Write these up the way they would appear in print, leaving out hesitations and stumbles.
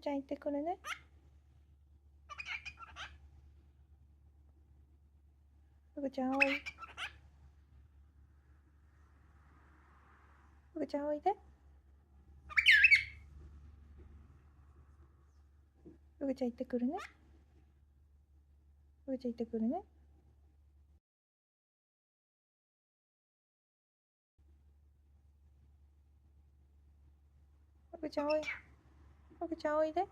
ちゃん行ってくるね。ふぐちゃんおい。ふぐちゃんおいで。ふぐちゃん行ってくるね。ふぐちゃん行ってくるね。ふぐちゃんおい。ふぐちゃんおいで。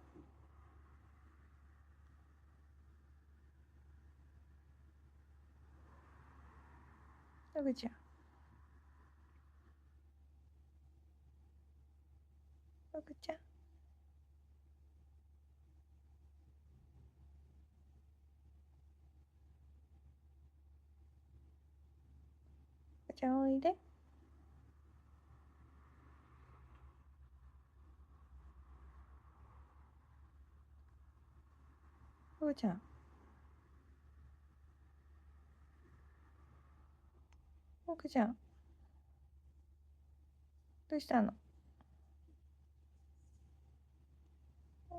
ふぐちゃん。ふぐちゃん。ふぐちゃんおいで。ふぐちゃん。ふぐちゃん。どうしたの？ふ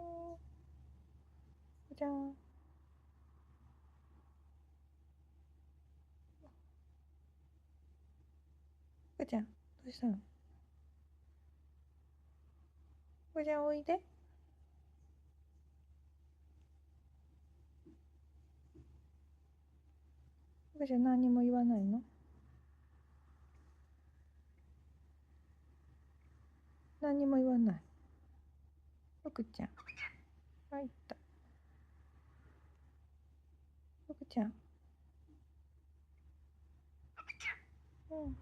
ぐちゃん。ふぐちゃん。どうしたの？ふぐちゃんおいで。ふぐちゃん何にも言わないの？何にも言わない。ふぐちゃん。入った。ふぐちゃん。うん。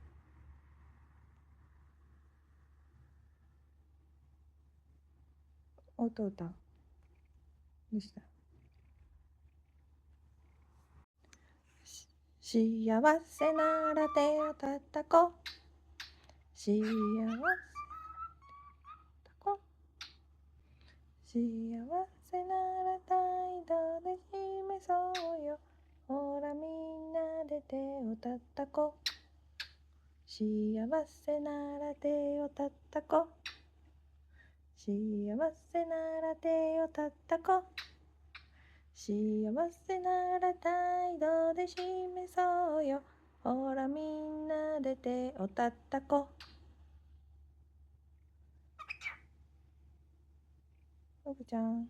音歌う。どうした？幸せなら手を叩こう。幸せこう。幸せなら態度で示そうよ。ほらみんなで手を叩こう。幸せなら手を叩こう。幸せなら手を叩こう。幸せなら態度で示そうよ。ほらみんなで手を叩こう。ふぐちゃん。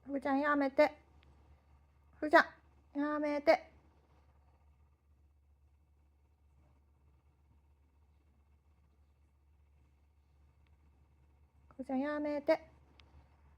ふーちゃんやめて。ふーちゃんやめて。ふーちゃんやめて。